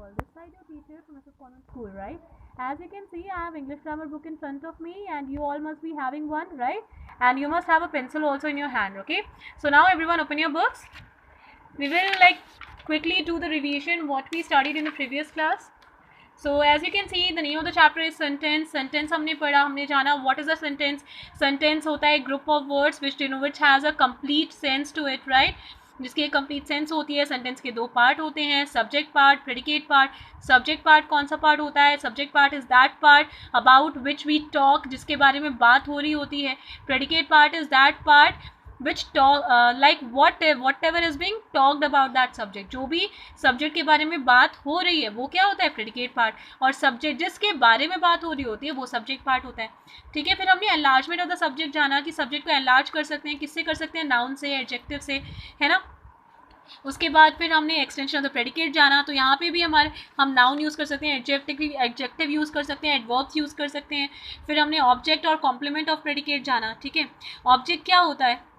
all. This side your teacher from Mrs. Convent School, right? As you can see, I have English grammar book in front of me, and you all must be having one, right? And you must have a pencil also in your hand, okay? So now everyone open your books. We will quickly do the revision what we studied in the previous class. So as you can see, the name of the chapter is sentence. Sentence हमने पढ़ा, हमने जाना what is a sentence. Sentence होता है group of words which has a complete sense to it, right? जिसकी एक complete sense होती है. सेंटेंस के दो पार्ट होते हैं, subject part, predicate part. Subject part कौन सा पार्ट होता है? Subject part is that part about which we talk, जिसके बारे में बात हो रही होती है. Predicate part is that part which talk whatever is being talked about that subject. जो भी सब्जेक्ट के बारे में बात हो रही है वो क्या होता है? Predicate part. और सब्जेक्ट जिसके बारे में बात हो रही होती है वो सब्जेक्ट पार्ट होता है. ठीक है. फिर हमने एनलार्जमेंट ऑफ द सब्जेक्ट जाना कि सब्जेक्ट को एनलार्ज कर सकते हैं, किससे कर सकते हैं? नाउन से, एडजेक्टिव से, है ना. उसके बाद फिर हमने एक्सटेंशन ऑफ द प्रेडिकेट जाना. तो यहाँ पे भी हम नाउन यूज़ कर सकते हैं, एडजेक्टिव यूज़ कर सकते हैं, एडवर्ब्स यूज़ कर सकते हैं. फिर हमने ऑब्जेक्ट और कॉम्प्लीमेंट ऑफ प्रेडिकेट जाना. ठीक है. ऑब्जेक्ट क्या होता है?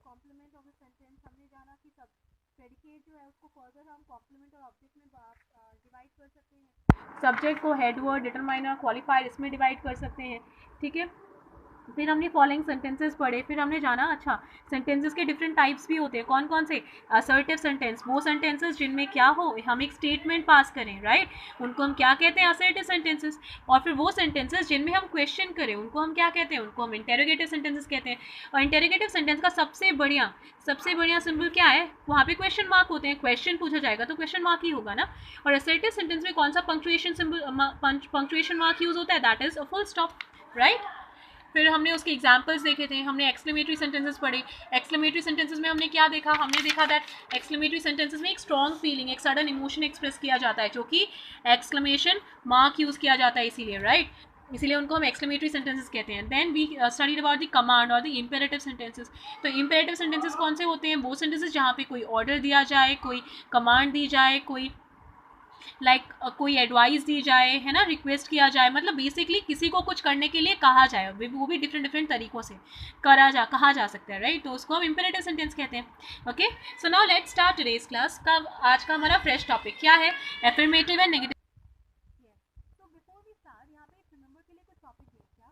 कॉम्प्लीमेंट ऑफ द सेंटेंस हमने जाना कि सब प्रेडिकेट जो है उसको फर्दर हम कॉम्प्लीमेंट और ऑब्जेक्ट में डिवाइड कर सकते हैं. सब्जेक्ट को हेड वर्ड, डिटरमाइनर, क्वालिफायर इसमें डिवाइड कर सकते हैं. ठीक है. फिर हमने फॉलोइंग सेंटेंसेस पढ़े. फिर हमने जाना अच्छा सेंटेंसेस के डिफरेंट टाइप्स भी होते हैं. कौन कौन से? असर्टिव सेंटेंस, वो सेंटेंसेस जिनमें क्या हो, हम एक स्टेटमेंट पास करें, राइट, उनको हम क्या कहते हैं? Assertive sentences. और फिर वो सेंटेंसेस जिनमें हम क्वेश्चन करें उनको हम क्या कहते हैं? उनको हम इंटेरोगेटिव सेंटेंसेस कहते हैं. और इंटेरोगेटिव सेंटेंस का सबसे बढ़िया सिंबल क्या है? वहाँ पे क्वेश्चन मार्क होते हैं. क्वेश्चन पूछा जाएगा तो क्वेश्चन मार्क ही होगा ना. और असर्टिव सेंटेंस में कौन सा punctuation symbol, punctuation mark use होता है? That is a full stop, right. फिर हमने उसके एग्जाम्पल्स देखे थे. हमने एक्सक्लेमेटरी सेंटेंसेस पढ़े. एक्सक्लेमेटरी सेंटेंसेस में हमने क्या देखा? हमने देखा दैट एक्सक्लेमेटरी सेंटेंसेस में एक स्ट्रॉन्ग फीलिंग, एक सडन इमोशन एक्सप्रेस किया जाता है, जो कि एक्सक्लेमेशन मार्क यूज़ किया जाता है इसीलिए, राइट. इसीलिए उनको हम एक्सक्लेमेटरी सेंटेंसेस कहते हैं. Then we studied about the command और द इंपेरेटिव सेंटेंसेस. तो इंपेरेटिव सेंटेंसेस कौन से होते हैं? वो सेंटेंसेस जहाँ पे कोई ऑर्डर दिया जाए, कोई कमांड दी जाए, कोई कोई एडवाइस दी जाए, है ना, रिक्वेस्ट किया जाए, मतलब बेसिकली किसी को कुछ करने के लिए कहा जाए, वो भी डिफरेंट तरीक़ों से कहा जा सकता है, राइट. तो उसको हम इंपेरेटिव सेंटेंस कहते हैं. Okay. So now let's start today's class का. आज का हमारा फ्रेश टॉपिक क्या है? Affirmative and negative. तो बिफोर वी स्टार्ट, यहाँ पे रिमेंबर के लिए कुछ टॉपिक है क्या?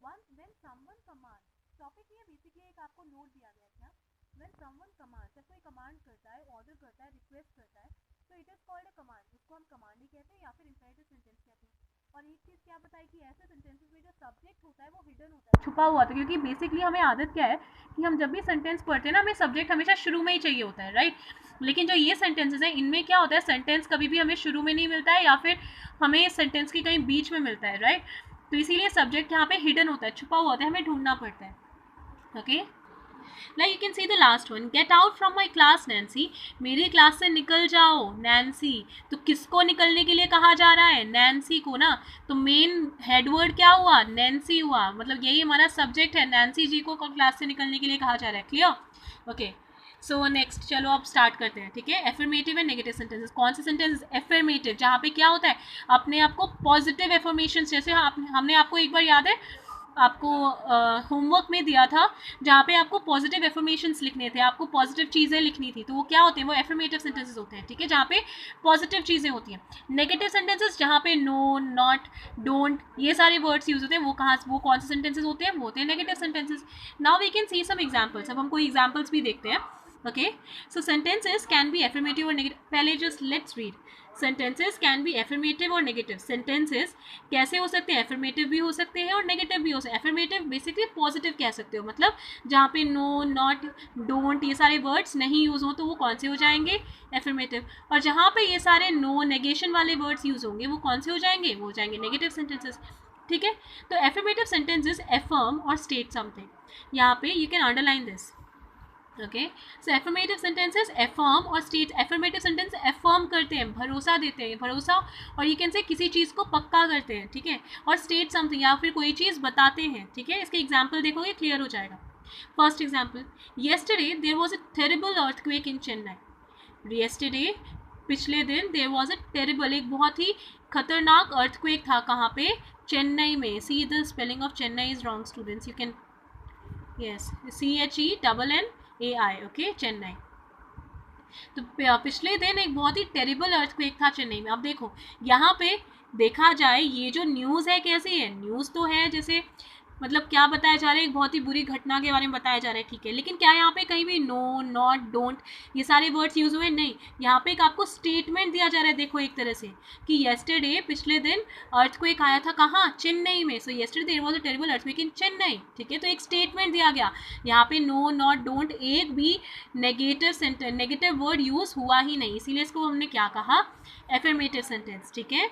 व्हेन समवन कमांड, टॉपिक ये बेसिकली एक आपको नोट दिया गया था. व्हेन समवन कमांड, जब कोई कमांड करता है, ऑर्डर करता है, रिक्वेस्ट करता है, तो it is called a command. उसको हम कमांड ही कहते हैं या फिर इंपेरेटिव सेंटेंस कहते हैं. और एक चीज़ क्या बताई कि ऐसे सेंटेंसेस में जो सब्जेक्ट होता है वो हिडन होता है, छुपा हुआ था. क्योंकि बेसिकली हमें आदत क्या है कि हम जब भी सेंटेंस पढ़ते हैं ना, हमें सब्जेक्ट हमेशा शुरू में ही चाहिए होता है, राइट. लेकिन जो ये सेंटेंसेस हैं इनमें क्या होता है? सेंटेंस कभी भी हमें शुरू में नहीं मिलता है या फिर हमें सेंटेंस के कहीं बीच में मिलता है, राइट. तो इसीलिए सब्जेक्ट यहाँ पे हिडन होता है, छुपा हुआ होता है, हमें ढूंढना पड़ता है. Okay. Like you can see the last one, get out from my class Nancy. मेरी क्लास से निकल जाओ नैन्सी. तो किसको निकलने के लिए कहा जा रहा है? नैन्सी को ना. तो मेन हेडवर्ड क्या हुआ? नैन्सी हुआ. मतलब यही हमारा सब्जेक्ट है. नैन्सी जी को क्लास से निकलने के लिए कहा जा रहा है. क्लियर? ओके. सो नेक्स्ट चलो अब स्टार्ट करते हैं. ठीक है. Affirmative and negative sentences. कौन से सेंटेंस? एफर्मेटिव, जहाँ पे क्या होता है? अपने आप को पॉजिटिव एफर्मेशन, जैसे हमने आपको एक बार याद है आपको होमवर्क में दिया था जहाँ पे आपको पॉजिटिव एफर्मेशंस लिखने थे, आपको पॉजिटिव चीज़ें लिखनी थी. तो वो क्या होते हैं? वो एफर्मेटिव सेंटेंसेस होते हैं. ठीक है. जहाँ पे पॉजिटिव चीज़ें होती हैं. नेगेटिव सेंटेंसेस जहाँ पे नो, नॉट, डोंट, ये सारे वर्ड्स यूज होते हैं, वो कौन से सेंटेंसेस होते हैं? वो होते हैं negative sentences. Now we can see some examples. अब हम कोई एग्जाम्पल्स भी देखते हैं. Okay. So sentences can be affirmative और नेगेटिव. पहले just let's read. Sentences can be affirmative और नेगेटिव. सेंटेंसेस कैसे हो सकते हैं? एफर्मेटिव भी हो सकते हैं और नेगेटिव भी हो सकते हैं. एफर्मेटिव बेसिकली पॉजिटिव कह सकते हो, मतलब जहाँ पे नो, नॉट, डोंट ये सारे वर्ड्स नहीं यूज़ हों तो वो कौन से हो जाएंगे? एफर्मेटिव. और जहाँ पे ये सारे नो, नेगेशन वाले वर्ड्स यूज़ होंगे वो कौन से हो जाएंगे? वो हो जाएंगे नेगेटिव सेंटेंसेस. ठीक है. तो एफर्मेटिव सेंटेंसेस एफर्म और स्टेट समथिंग. यहाँ पे you can underline this. Okay. So affirmative sentences affirm और स्टेट. एफर्मेटिव सेंटेंस एफर्म करते हैं, भरोसा देते हैं, भरोसा, और यू कैन से किसी चीज़ को पक्का करते हैं. ठीक है. और स्टेट समथिंग, या फिर कोई चीज़ बताते हैं. ठीक है. इसके एग्जाम्पल देखोगे क्लियर हो जाएगा. First example, yesterday there was a terrible earthquake in Chennai. Yesterday, पिछले दिन, देयर वॉज अ टेरिबल, एक बहुत ही खतरनाक अर्थक्वेक था. कहाँ पे? चेन्नई में. See the spelling of Chennai is wrong students. You can, yes, CHENNAI. Okay, Chennai. तो पिछले दिन एक बहुत ही टेरिबल अर्थक्वेक था चेन्नई में। अब देखो यहाँ पे देखा जाए ये जो न्यूज़ है कैसी है, न्यूज़ तो है जैसे मतलब क्या बताया जा रहा है, एक बहुत ही बुरी घटना के बारे में बताया जा रहा है, ठीक है, लेकिन क्या यहाँ पे कहीं भी नो, नॉट, डोंट ये सारे वर्ड्स यूज हुए? नहीं, यहाँ पे एक आपको स्टेटमेंट दिया जा रहा है। देखो एक तरह से कि येस्टरडे पिछले दिन अर्थक्वेक आया था कहाँ? चेन्नई में। So yesterday there was a terrible earthquake in Chennai, ठीक है, तो एक स्टेटमेंट दिया गया। यहाँ पे नो, नॉट, डोंट एक भी नेगेटिव वर्ड यूज हुआ ही नहीं, इसीलिए इसको हमने क्या कहा? एफर्मेटिव सेंटेंस, ठीक है।